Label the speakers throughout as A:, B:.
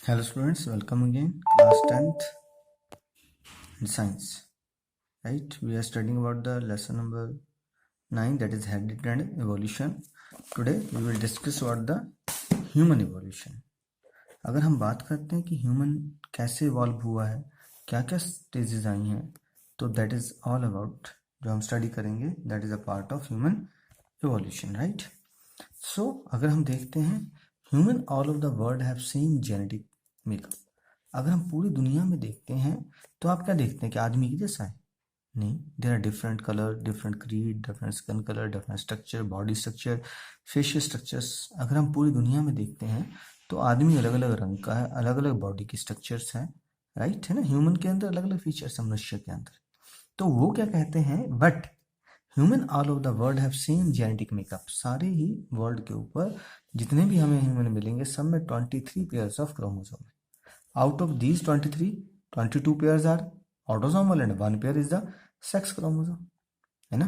A: Hello students, welcome again. Class 10th in science. Right? We are studying about the lesson number 9, that is heredity and evolution. Today we will discuss about the human evolution. अगर हम बात करते हैं कि human कैसे evolve हुआ है, क्या क्या स्टेजेस आई हैं, तो दैट इज ऑल अबाउट जो हम स्टडी करेंगे, that is a part of human evolution. Right? So अगर हम देखते हैं, human all of the world have same genetic makeup. अगर हम पूरी दुनिया में देखते हैं तो आप क्या देखते हैं कि आदमी की जैसा है? नहीं, there are different colour, different creed, different skin colour, different structure, body structure, facial structures. अगर हम पूरी दुनिया में देखते हैं तो आदमी अलग अलग रंग का है, अलग अलग बॉडी की स्ट्रक्चर्स हैं. राइट है ना? ह्यूमन के अंदर अलग अलग फीचर्स हैं मनुष्य के अंदर. तो वो क्या कहते हैं, but human all over the world have same genetic makeup. सारे ही वर्ल्ड के ऊपर जितने भी हमें ह्यूमन मिलेंगे सब में 23 पेयर्स ऑफ क्रोमोसोम है. Out of these 23, 22 pairs are autosomal and 1 pair is the sex chromosome. है ना?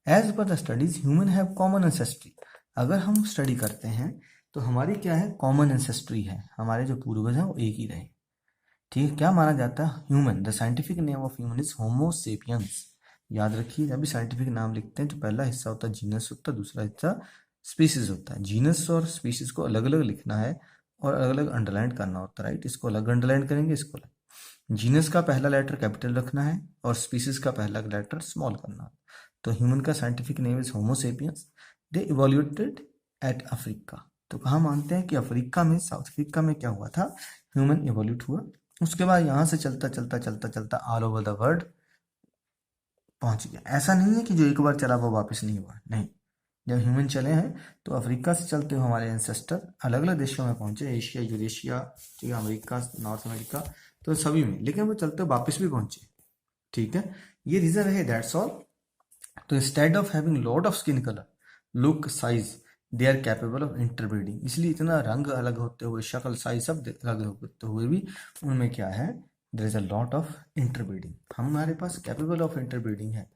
A: As per the studies, human have common ancestry. अगर हम स्टडी करते हैं तो हमारी क्या है? कॉमन एंसेस्ट्री है. हमारे जो पूर्वज हैं वो एक ही रहे. ठीक है? क्या माना जाता है? Human. The scientific name of human is Homo sapiens. याद रखिए, जब भी साइंटिफिक नाम लिखते हैं तो पहला हिस्सा होता है जीनस होता है, दूसरा हिस्सा स्पीसीज होता है. जीनस और स्पीसीज को अलग अलग लिखना है और अलग अलग अंडरलाइन करना होता है. राइट? इसको अलग अंडरलाइन करेंगे, इसको अलग. जीनस का पहला लेटर कैपिटल रखना है और स्पीसीज का पहला लेटर स्मॉल करना है. तो ह्यूमन का scientific name is Homo sapiens. They evoluted at Africa. तो कहाँ मानते हैं कि अफ्रीका में, साउथ अफ्रीका में क्या हुआ था? ह्यूमन इवोल्यूट हुआ. उसके बाद यहाँ से चलता चलता चलता चलता ऑल ओवर द वर्ल्ड पहुंच गया. ऐसा नहीं है कि जो एक बार चला वो वापस नहीं हुआ. नहीं, जब ह्यूमन चले हैं तो अफ्रीका से चलते हुए हमारे एंसेस्टर अलग अलग देशों में पहुंचे, एशिया, यूरेशिया, ठीक है, अमेरिका, नॉर्थ अमेरिका, तो सभी में. लेकिन वो चलते वापस भी पहुंचे. ठीक है, ये रीजन है, दैट्स ऑल. तो instead of having lot of skin colour, look, size, they are capable of interbreeding. इसलिए इतना रंग अलग होते हुए, शक्ल, साइज सब अलग होते हुए भी उनमें क्या है? There is a lot of interbreeding. हमारे पास कैपेबल ऑफ इंटरब्रीडिंग है.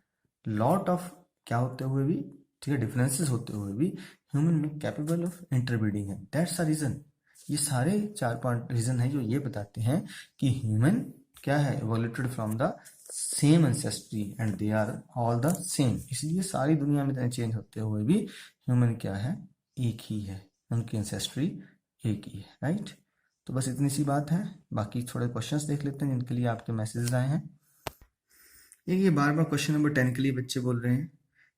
A: लॉट ऑफ क्या होते हुए भी, ठीक है, डिफरेंसेस होते हुए भी ह्यूमन में कैपेबल ऑफ इंटरब्रीडिंग है. That's a reason. ये सारे 4-5 रीजन है जो ये बताते हैं कि ह्यूमन क्या है? Evoluted from the same ancestry and they are all the same. इसलिए सारी दुनिया में इतने चेंज होते हुए भी ह्यूमन क्या है? एक ही है. उनकी एंसेस्ट्री एक ही है. राइट? तो बस इतनी सी बात है. बाकी थोड़े क्वेश्चंस देख लेते हैं जिनके लिए आपके मैसेजेस आए हैं. ये बार बार क्वेश्चन नंबर 10 के लिए बच्चे बोल रहे हैं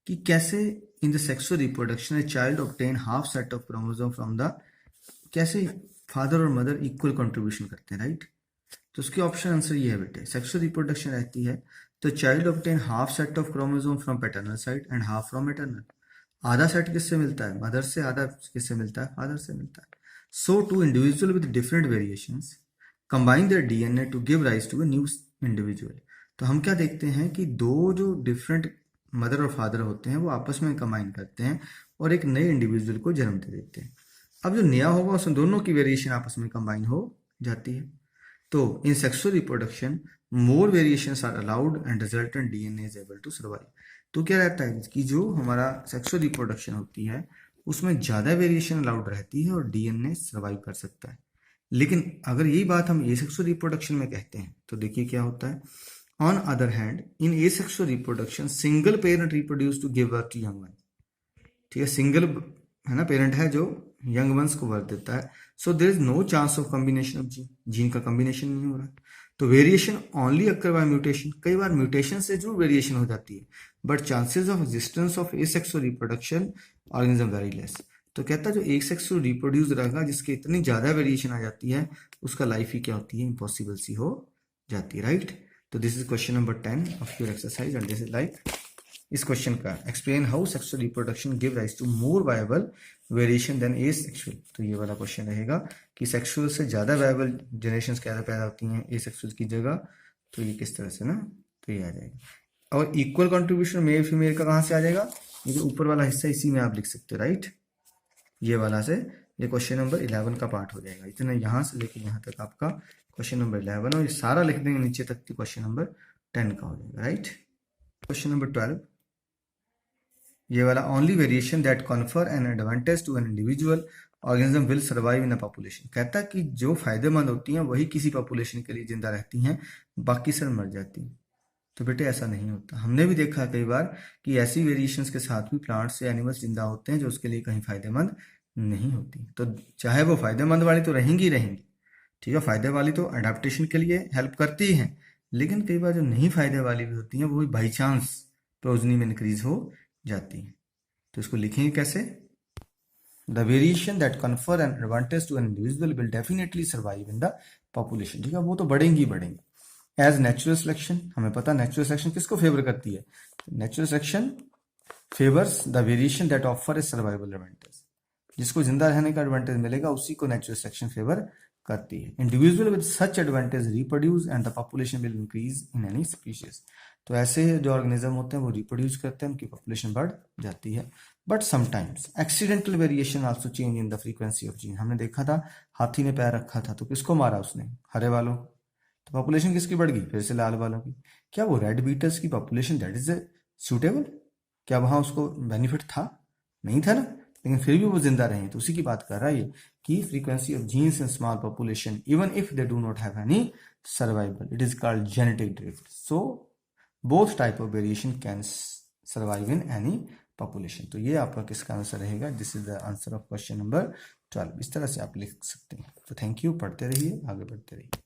A: कि कैसे in the sexual reproduction a child obtain half set of chromosome from the, कैसे फादर और मदर इक्वल कंट्रीब्यूशन करते हैं. राइट? तो उसके ऑप्शन आंसर ये है बेटे, सेक्सुअल रिप्रोडक्शन रहती है तो child obtain half set of chromosome from paternal side and half from maternal. आधा सेट किससे मिलता है? मदर से. आधा किससे मिलता है? फादर से मिलता है. So two individual with different variations combine their DNA to give rise to a new individual. तो हम क्या देखते हैं कि दो जो डिफरेंट मदर और फादर होते हैं वो आपस में कंबाइन करते हैं और एक नए इंडिविजुअल को जन्म दे देते हैं. अब जो नया होगा उसमें दोनों की वेरिएशन आपस में कंबाइन हो जाती है. तो in sexual reproduction more variations are allowed and resultant DNA is able to survive. तो क्या रहता है कि जो हमारा सेक्सुअल रिप्रोडक्शन होती है उसमें ज़्यादा वेरिएशन अलाउड रहती है और डीएनए सर्वाइव कर सकता है. लेकिन अगर यही बात हम एसेक्सुअल रिप्रोडक्शन में कहते हैं तो देखिए क्या होता है. On other hand in asexual reproduction single parent reproduce to give birth to young one. ठीक है, सिंगल है ना, पेरेंट है जो यंग वंस को बर्थ देता है. So there is no chance of combination of gene. Gene का कॉम्बिनेशन नहीं हो रहा. तो variation only occur by mutation. कई बार म्यूटेशन से जो वेरिएशन हो जाती है, but chances of existence of asexual reproduction organism very less. तो कहता है जो एक सेक्सुअल रिप्रोड्यूस रहेगा जिसके इतनी ज्यादा वेरिएशन आ जाती है उसका लाइफ ही क्या होती है? इम्पॉसिबल सी हो जाती है. राइट? तो this is question number 10 of your exercise and this is like इस क्वेश्चन का explain how sexual reproduction give rise to more viable variation than asexual. तो ये वाला क्वेश्चन रहेगा कि सेक्सुअल से ज्यादा वायबल जनरेशंस कैसे पैदा होती हैं एसेक्सुअल की जगह. तो ये किस तरह से ना, तो ये आ जाएगा. और इक्वल कंट्रीब्यूशन मेल फीमेल का कहाँ से आ जाएगा? ये जो ऊपर वाला हिस्सा इसी में आप लिख सकते हो. राइट? ये वाला से ये क्वेश्चन नंबर 11 का पार्ट हो जाएगा. इतना यहाँ से लेकर यहाँ तक आपका क्वेश्चन नंबर 11 और ये सारा लिख देंगे नीचे तक तो क्वेश्चन नंबर 10 का हो जाएगा. राइट? क्वेश्चन नंबर 12, ये वाला only variation that confer an advantage to an individual organism will survive in a population. कहता है कि जो फायदेमंद होती हैं वही किसी पॉपुलेशन के लिए जिंदा रहती हैं, बाकी सब मर जाती हैं। तो बेटे ऐसा नहीं होता। हमने भी देखा कई बार कि ऐसी वेरिएशंस के साथ भी प्लांट्स या एनिमल्स जिंदा होते हैं जो उसके लिए कहीं फायदेमंद नहीं होती। तो चाहे वो फायदेमंद वाली तो रहेंगी ही रहेंगी, ठीक है, फायदे वाली तो अडेप्टेशन के लिए हेल्प करती ही हैं, लेकिन कई बार जो नहीं फायदे वाली भी होती हैं वो भी बाई चांस प्रोजनी में इंक्रीज हो जाती हैं। तो इसको लिखेंगे कैसे? The variation that confer an advantage to an individual will definitely survive in the population। ठीक है, वो तो बढ़ेंगी बढ़ेंगी। एज नेचुरल सिलेक्शन, हमें पता नेचुरल सिलेक्शन किसको फेवर करती है? Natural selection favours the variation that offer A survival advantage. जिसको जिंदा रहने का एडवांटेज मिलेगा उसी को नेचुरल सिलेक्शन फेवर करती है। Individual with such advantage reproduce and the population will increase in any species. तो ऐसे जो ऑर्गेनिज्म होते हैं वो रिप्रोड्यूस करते हैं, उनकी पॉपुलेशन बढ़ जाती है। But sometimes accidental variation also change in the frequency of gene. हमने देखा था हाथी ने पैर रखा था तो किसको मारा उसने? हरे वालों। तो पॉपुलेशन किसकी बढ़ गई? फिर से लाल वालों की। क्या वो रेड बीटल्स की पॉपुलेशन दैट इज सूटेबल? क्या वहां उसको बेनिफिट था? नहीं था ना, लेकिन फिर भी वो जिंदा रहे। तो उसी की बात कर रहा है ये कि frequency of genes in small population even if they do not have any survival, it is called genetic drift. So both type of variation can survive in any population. तो ये आपका किसका आंसर रहेगा? This is the answer of question number 12। इस तरह से आप लिख सकते हैं। तो थैंक यू, पढ़ते रहिए, आगे बढ़ते रहिए।